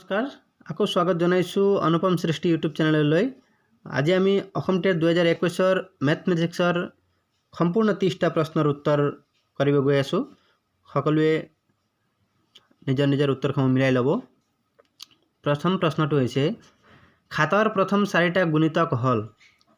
নমস্কাৰ আকৌ স্বাগত জনাইছোঁ অনুপম সৃষ্টি ইউটিউব চেনেললৈ। আজি আমি অসম টেট 2021 মেথমেটিক্সৰ সম্পূৰ্ণ 30টা প্ৰশ্নৰ উত্তৰ কৰিব গৈ আছোঁ। সকলোৱে নিজৰ নিজৰ উত্তৰসমূহ মিলাই ল'ব। প্ৰথম প্ৰশ্নটো হৈছে খাতাৰ প্ৰথম 4টা গুণিতক হ'ল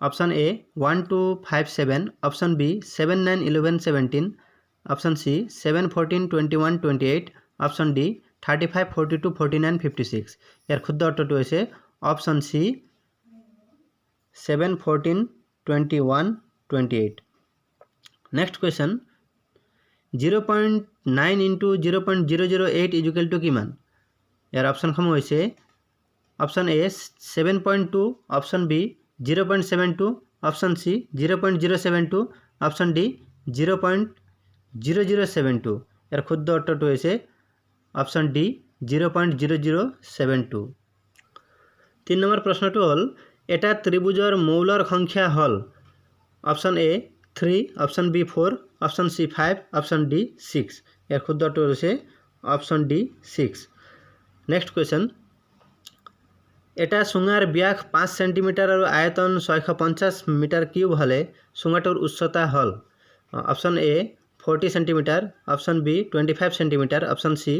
option A 1 2 5 7, option B 7 9 11 17, option C 7 14 21 28, option D 35 42 49 56। ইয়াৰ শুদ্ধ উত্তৰটো হৈছে option C 7 14 21 28। Next question 0.9 into 0.008 equal to কিমান? ইয়াৰ অপশ্যনসমূহ হৈছে option A 7.2, option B 0.72, option C 0.072, option D 0.0072। ইয়াৰ শুদ্ধ উত্তৰটো হৈছে অপশ্যন ডি 0.0072। 3 নম্বৰ প্ৰশ্নটো হ'ল এটা ত্ৰিভুজৰ মৌলৰ সংখ্যা হ'ল option A 3, option B 4, option C 5, option D 6। ইয়াৰ শুদ্ধ উত্তৰ হৈছে অপশ্যন ডি 6। নেক্সট কুৱেশ্যন এটা চুঙাৰ ব্যাস 5 সেন্টিমিটাৰ আৰু আয়তন 650 মিটাৰ কিউব হ'লে চুঙাটোৰ উচ্চতা হ'ল option A 40 centimetre, option B 25 centimetre, option C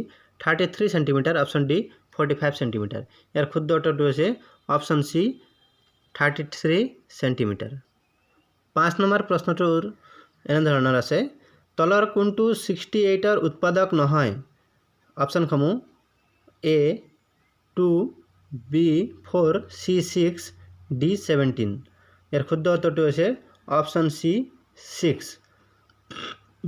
33 centimetre, option D 45 centimetre. ইয়াৰ শুদ্ধ উত্তৰটো হৈছে অপশ্যন সি 33 সেন্টিমিটাৰ। 5 নম্বৰ প্ৰশ্নটোৰ এনেধৰণৰ আছে তলৰ কোনটো 68ৰ উৎপাদক নহয়? অপশ্যনসমূহ এ 2, বি 4, সি 6, ডি 17। ইয়াৰ শুদ্ধ উত্তৰটো হৈছে অপশ্যন সি 6।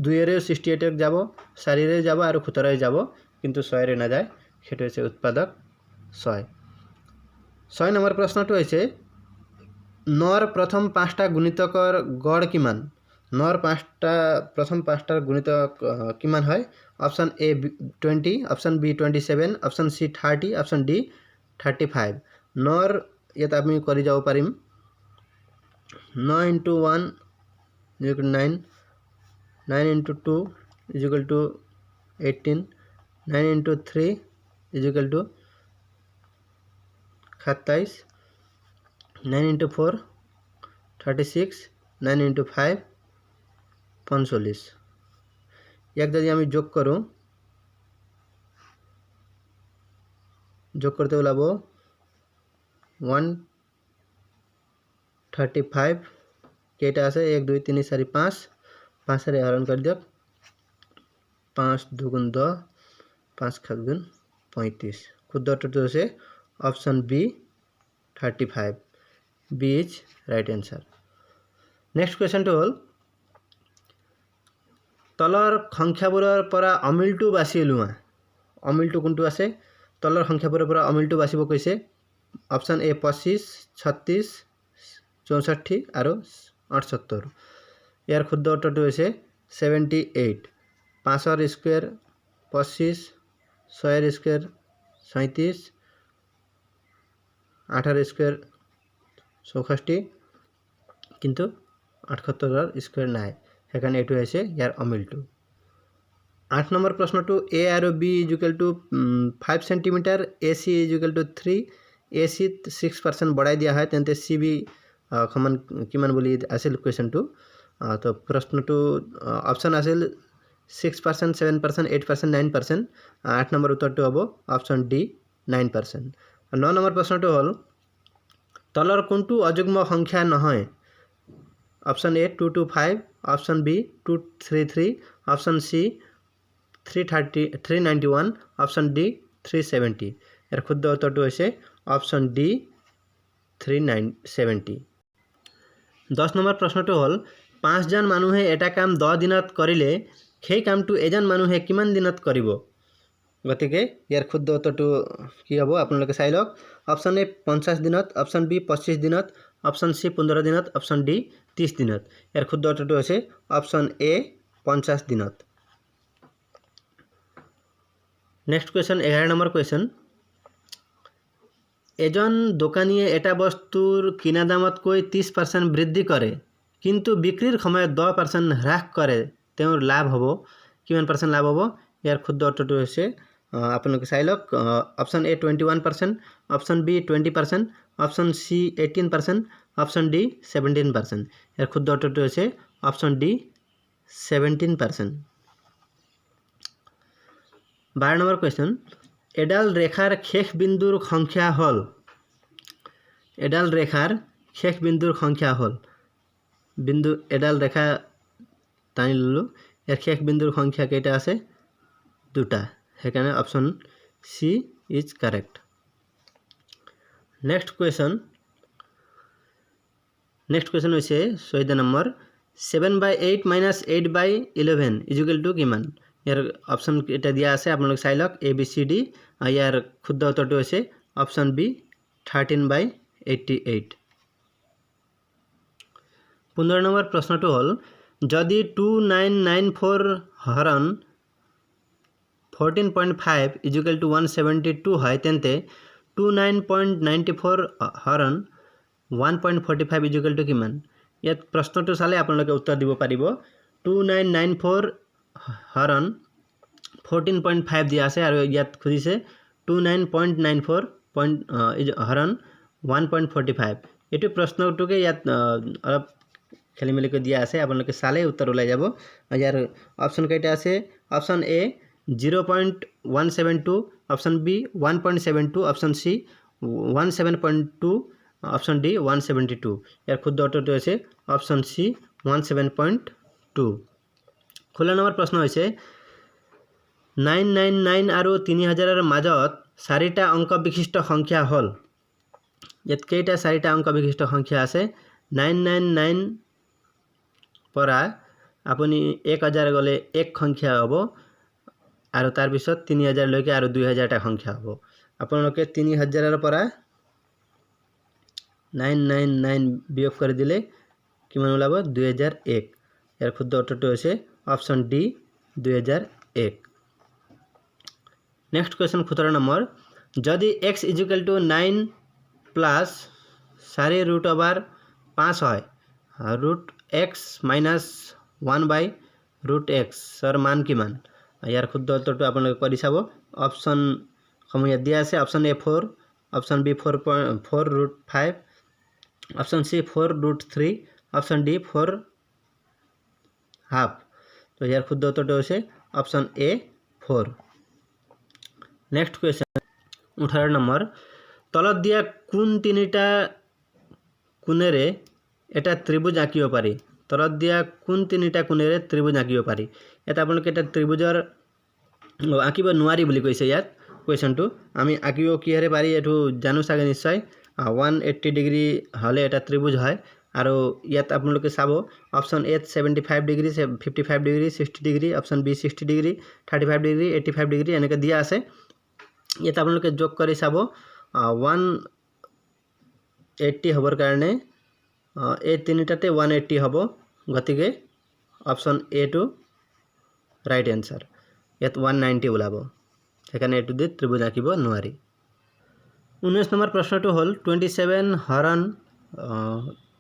2ৰে 68 যাব, 4ৰে যাব আৰু 17ৰে যাব, কিন্তু 6ৰে নাযায়, সেইটো হৈছে উৎপাদক 6। 6 নম্বৰ প্ৰশ্নটো হৈছে নৰ প্ৰথম 5টা গুণিতকৰ গড় কিমান? নৰ প্ৰথম 5টাৰ গুণিতক কিমান হয়? Option A 20, option B 27, option C 30, option D 35। নৰ ইয়াত আমি কৰি যাব পাৰিম 9 into 1 = 9, 9 into 2 = 18, 9 into 3 = 27, 9 into 4 36, 9 into 5 45। ইয়াক যদি আমি যোগ কৰোঁ, যোগ কৰতে ওলাব 135। কেইটা আছে 1 2 3 4 5, 5ৰে হৰণ কৰি দিয়ক 5 2 গুণ 10, 5 7 গুণ 35। শুদ্ধ উত্তৰটো হৈছে option B 35। B is right answer. Next কুৱেশ্যনটো হ'ল তলৰ সংখ্যাবোৰৰ পৰা অমিলটো বাছি উলিওৱা। অমিলটো কোনটো আছে? তলৰ সংখ্যাবোৰৰ পৰা অমিলটো বাছিব কৈছে। অপশ্যন এ 25, 36, 64 আৰু 78। ইয়াৰ শুদ্ধ উত্তৰটো হৈছে 78। 5ৰ স্কুৱেৰ 25, 6ৰ স্কুৱেৰ 37, 8ৰ স্কুৱেৰ 64, কিন্তু 78ৰ স্কুৱেৰ নাই, সেইকাৰণে এইটো হৈছে ইয়াৰ অমিলটো। 8 নম্বৰ প্ৰশ্নটো এ আৰু বি = 5 সেন্টিমিটাৰ, এ চি = 3, এ চিত 6% বঢ়াই দিয়া হয়, তেন্তে চি বি সমান কিমান বুলি আছিল কুৱেশ্যনটো। তো প্ৰশ্নটো অপশ্যন আছিল 6%, 7%, 8%, 9%। 8 নম্বৰ উত্তৰটো হ'ব অপশ্যন ডি 9%। 9 নম্বৰ প্ৰশ্নটো হ'ল তলৰ কোনটো অযুগ্ম সংখ্যা নহয়? Option A 225, option B 233, option C 391, option D 370। ইয়াৰ শুদ্ধ উত্তৰটো হৈছে অপশ্যন ডি 370। 10 নম্বৰ প্ৰশ্নটো হ'ল 5জন মানুহে এটা কাম 10 দিনত কৰিলে সেই কামটো এজন মানুহে কিমান দিনত কৰিব? গতিকে ইয়াৰ শুদ্ধ উত্তৰটো কি হ'ব আপোনালোকে চাই লওক। অপশ্যন এ 50 দিনত, অপশ্যন বি 25 দিনত, অপশ্যন সি 15 দিনত, অপশ্যন ডি 30 দিনত। ইয়াৰ শুদ্ধ উত্তৰটো হৈছে অপশ্যন এ 50 দিনত। নেক্সট কুৱেশ্যন 11 নম্বৰ কুৱেশ্যন এজন দোকানীয়ে এটা বস্তুৰ কিনা দামতকৈ 30% বৃদ্ধি কৰে, কিন্তু বিক্ৰীৰ সময়ত 10% হ্ৰাস কৰে, তেওঁৰ লাভ হ'ব কিমান % লাভ হ'ব? ইয়াৰ শুদ্ধ উত্তৰটো হৈছে আপোনালোকে চাই লওক option A 21%, option B 20%, option C 18%, option D 17%। ইয়াৰ শুদ্ধ উত্তৰটো হৈছে অপশ্যন ডি 17%। 12 নম্বৰ কুৱেশ্যন, এডাল ৰেখাৰ শেষ বিন্দুৰ সংখ্যা হ'ল, এডাল ৰেখাৰ শেষ বিন্দুৰ সংখ্যা হ'ল, বিন্দু এডাল ৰেখা টানি ললোঁ, ইয়াৰ শেষ বিন্দুৰ সংখ্যা কেইটা আছে? 2টা, সেইকাৰণে option C is correct. Next question হৈছে 14 নম্বৰ, 7/8 - 8/11 = কিমান? ইয়াৰ অপশ্যন এটা দিয়া আছে, আপোনালোকে চাই লওক এ বি চি ডি। ইয়াৰ শুদ্ধ উত্তৰটো হৈছে অপশ্যন বি 13/88। 15 নম্বৰ প্ৰশ্নটো হ'ল, যদি 2994 হৰণ 14.5 = 172 হয়, তেন্তে 29.94 হৰণ 1.45 = কিমান? ইয়াত প্ৰশ্নটো চালে আপোনালোকে উত্তৰ দিব পাৰিব। 2994 হৰণ 14.5 দিয়া আছে আৰু ইয়াত খুজিছে 29.94 হৰণ 1.45। এইটো প্ৰশ্নটোকে ইয়াত অলপ খেলি মেলিকৈ দিয়া আছে, আপোনালোকে চালে উত্তৰ ওলাই যাব। ইয়াৰ অপশ্যন কেইটা আছে? Option A 0.172, option B 1.72, option C 17.2, option D 172। ইয়াৰ শুদ্ধ উত্তৰটো হৈছে অপশ্যন চি 17.2। 16 নম্বৰ প্ৰশ্ন হৈছে 999 আৰু 3000 মাজত 4টা অংক বিশিষ্ট সংখ্যা হ'ল। ইয়াত কেইটা 4টা অংক বিশিষ্ট সংখ্যা আছে? 999 পৰা আপুনি 1000 গ'লে 1 সংখ্যা হ'ব আৰু তাৰপিছত 3000 লৈকে আৰু 2000টা সংখ্যা হ'ব। আপোনালোকে 3000 পৰা 999 বিয়োগ কৰি দিলে কিমান ওলাব? 2001। ইয়াৰ শুদ্ধ উত্তৰটো হৈছে option D 2001। Next question 17 number, যদি x = 9 + 4√5 হয়, √x - 1/√x ৰ মান কিমান? ইয়াৰ শুদ্ধ উত্তৰটো আপোনালোকে কৰি চাব। অপশ্যনসমূহ ইয়াত দিয়া আছে। Option A 4, option B 4√5, option C 4√3, option D 4.5। তো ইয়াৰ শুদ্ধ উত্তৰটো হৈছে অপশ্যন এ 4। নেক্সট কুৱেশ্যন 18 নম্বৰ, তলত দিয়া কোন তিনিটা কোণেৰে এটা ত্ৰিভুজ আঁকিব পাৰি? তলত দিয়া কোন তিনিটা কোণেৰে ত্ৰিভুজ আঁকিব পাৰি? ইয়াত আপোনালোকে এটা ত্ৰিভুজৰ আঁকিব নোৱাৰি বুলি কৈছে। ইয়াত কুৱেশ্যনটো আমি আঁকিব কিহেৰে পাৰি এইটো জানো চাগে নিশ্চয়। 180 ডিগ্ৰী হ'লে এটা ত্ৰিভুজ হয় আৰু ইয়াত আপোনালোকে চাব option A 75 degree, 55 degree, 60 degree, option B 60 degree, 35 degree, 85 degree এনেকৈ দিয়া আছে। ইয়াত আপোনালোকে যোগ কৰি চাব 180 হ'বৰ কাৰণে এই তিনিটাতে 180 হ'ব, গতিকে অপশ্যন এটো ৰাইট এনচাৰ। ইয়াত 190 ওলাব, সেইকাৰণে এইটো দি ত্ৰিভুজ আঁকিব নোৱাৰি। 19 নম্বৰ প্ৰশ্নটো হ'ল 27 হৰণ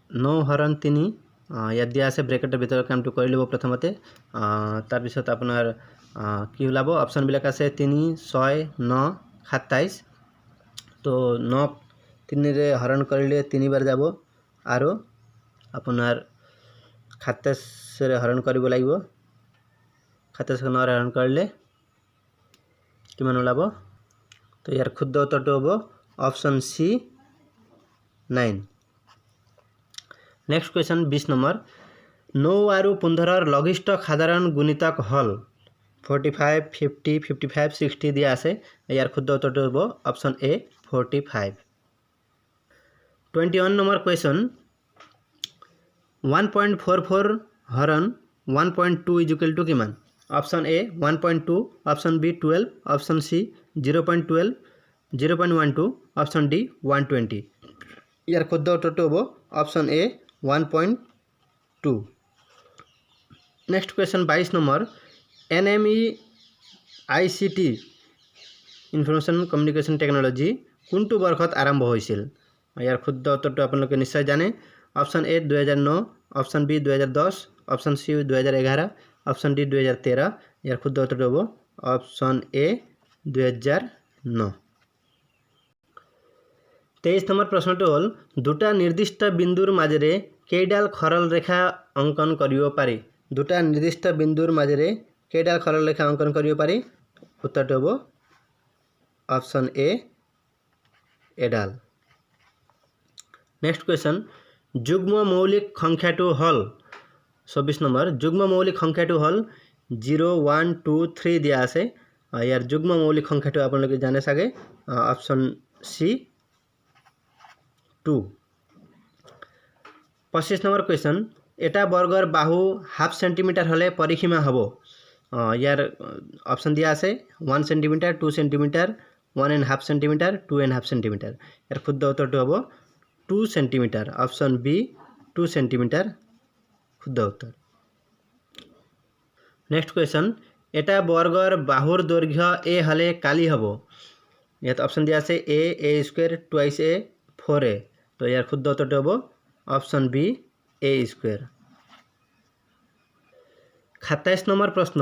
9 হৰণ 3। ইয়াত দিয়া আছে, ব্ৰেকেটৰ ভিতৰৰ কামটো কৰি ল'ব প্ৰথমতে। তাৰপিছত আপোনাৰ কি ওলাব? অপশ্যনবিলাক আছে 3, 6, 9, 27। তো 9ক 3ৰে হৰণ কৰিলে 3বাৰ যাব আৰু আপোনাৰ 27ৰে হৰণ কৰিব লাগিব। 27ক 9ৰে হৰণ কৰিলে কিমান ওলাব? তো ইয়াৰ শুদ্ধ উত্তৰটো হ'ব option C 9। Next question 20 number, 9 আৰু 15ৰ লঘিষ্ঠ সাধাৰণ গুণিতক হ'ল 45, 50, 55, 60 দিয়া আছে। ইয়াৰ শুদ্ধ উত্তৰটো হ'ব অপশ্যন এ 45। 21 নম্বৰ কুৱেশ্যন, 1.44 হৰণ 1.2 = কিমান? Option A 1.2, option B 12, option C 0.12, 0.12, option D 120। ইয়াৰ শুদ্ধ উত্তৰটো হ'ব অপশ্যন এ 1.2। নেক্সট কুৱেশ্যন 22 নম্বৰ, NMEICT ইনফৰমেশ্যন কমিউনিকেশ্যন টেকন'লজি কোনটো বৰ্ষত আৰম্ভ হৈছিল? ইয়াৰ শুদ্ধ উত্তৰটো আপোনালোকে নিশ্চয় জানে। Option A 2009, option B 2010, option C 2011, option D 2013। ইয়াৰ শুদ্ধ উত্তৰটো হ'ব অপশ্যন এ 2009। 23 নম্বৰ প্ৰশ্নটো হ'ল দুটা নিৰ্দিষ্ট বিন্দুৰ মাজেৰে কেইডাল সৰল ৰেখা অংকন কৰিব পাৰি। দুটা নিৰ্দিষ্ট বিন্দুৰ মাজেৰে কেইডাল সৰল ৰেখা অংকন কৰিব পাৰি। উত্তৰটো হ'ব অপশ্যন এ এডাল। নেক্সট কুৱেশ্যন, যুগ্ম মৌলিক সংখ্যাটো হ'ল 24 নম্বৰ। যুগ্ম মৌলিক সংখ্যাটো হ'ল 0 1 2 3 দিয়া আছে। ইয়াৰ যুগ্ম মৌলিক সংখ্যাটো আপোনালোকে জানে চাগে, অপশ্যন সি 2। 25 নম্বৰ কুৱেশ্যন, এটা বৰ্গৰ বাহু হাফ সেন্টিমিটাৰ হলে পৰিসীমা হ'ব। ইয়াৰ অপশ্যন দিয়া আছে 1 সেন্টিমিটাৰ, 2 সেন্টিমিটাৰ, 1.5 সেন্টিমিটাৰ, 2.5 সেন্টিমিটাৰ। ইয়াৰ শুদ্ধ উত্তৰটো হ'ব 2 সেন্টিমিটাৰ। অপশ্যন বি 2 সেন্টিমিটাৰ শুদ্ধ উত্তৰ। নেক্সট কুৱেশ্যন, এটা বৰ্গৰ বাহুৰ দৈৰ্ঘ্য এ হলে কালি হ'ব। ইয়াত অপশ্যন দিয়া আছে a square twice a 4a। তো ইয়াৰ শুদ্ধ উত্তৰটো হ'ব অপশ্যন বি a স্কোয়াৰ। 27 নম্বৰ প্ৰশ্ন,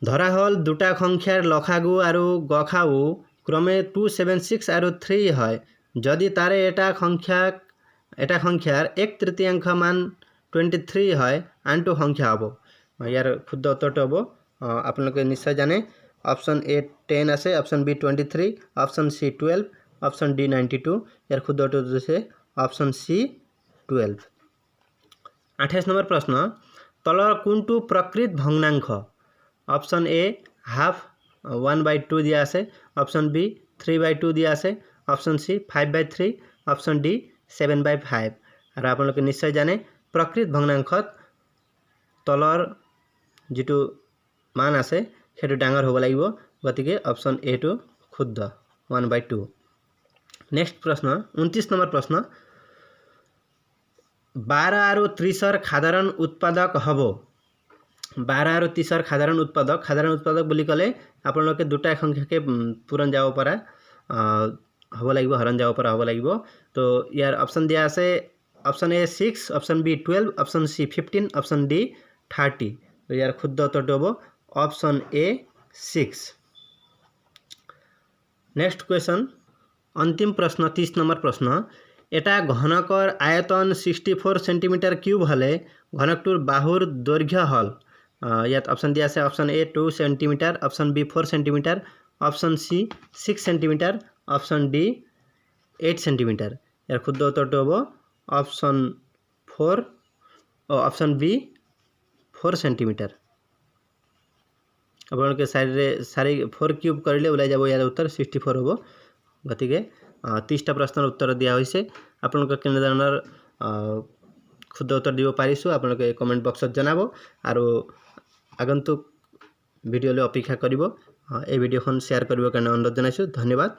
ধৰা হ'ল দুটা সংখ্যাৰ লসাগু আৰু গসাগু ক্ৰমে 276 আৰু 3 হয়। যদি তাৰে এটা সংখ্যাৰ 1/3 মান 23 হয়, আনটো সংখ্যা হ'ব। ইয়াৰ শুদ্ধ উত্তৰটো হ'ব আপোনালোকে নিশ্চয় জানে, অপশ্যন এ 10 আছে, অপশ্যন বি 23, অপশ্যন সি 12, অপশ্যন ডি 92। ইয়াৰ শুদ্ধ উত্তৰটো হৈছে অপশ্যন সি 12। 28 নম্বৰ প্ৰশ্ন, তলৰ কোনটো প্ৰকৃত ভগ্নাংশ? অপশ্যন এ হাফ 1/2 দিয়া আছে, অপশ্যন বি 3/2 দিয়া আছে, অপশ্যন সি 5/3, অপশ্যন ডি 7/5। আৰু আপোনালোকে নিশ্চয় জানে প্ৰকৃত ভগ্নাংশত তলৰ যেটো মান আছে সেটো ডাঙৰ হ'ব লাগিব, গতিকে অপশ্যন এ টো শুদ্ধ 1/2। নেক্সট প্ৰশ্ন 29 নম্বৰ প্ৰশ্ন, 12 আৰু 30ৰ সাধাৰণ উৎপাদক হ'ব। 12 আৰু 30ৰ সাধাৰণ উৎপাদক বুলি ক'লে আপোনালোকে দুটা সংখ্যাকে পূৰণ যাব পৰা হ'ব লাগিব, হৰণ যাব পৰা হ'ব লাগিব। তো ইয়াৰ অপশ্যন দিয়া আছে option A 6, option B 12, option C 15, option D 30। তো ইয়াৰ শুদ্ধ উত্তৰটো হ'ব অপশ্যন এ 6। নেক্সট কুৱেশ্যন, অন্তিম প্ৰশ্ন 30 নম্বৰ প্ৰশ্ন, এটা ঘনকৰ আয়তন 64 সেন্টিমিটাৰ কিউব হলে ঘনকটোৰ বাহুৰ দৈৰ্ঘ্য হ'ল। ইয়াত অপশ্যন দিয়া আছে option A 2 centimetre, option B 4 centimetre, option C 6 centimetre, option D 8 centimetre. ইয়াৰ শুদ্ধ উত্তৰটো হ'ব অপশ্যন বি 4 সেন্টিমিটাৰ। আপোনালোকে 4 কিউব কৰিলে ওলাই যাব, ইয়াৰ উত্তৰ 64 হ'ব। গতিকে 30টা প্ৰশ্নৰ উত্তৰ দিয়া হৈছে। আপোনালোকে কেনেধৰণৰ শুদ্ধ উত্তৰ দিব পাৰিছোঁ আপোনালোকে কমেণ্ট বক্সত জনাব আৰু আগন্তুক ভিডিঅ'লৈ অপেক্ষা কৰিব। এই ভিডিঅ'খন শ্বেয়াৰ কৰিবৰ কাৰণে অনুৰোধ জনাইছোঁ। ধন্যবাদ।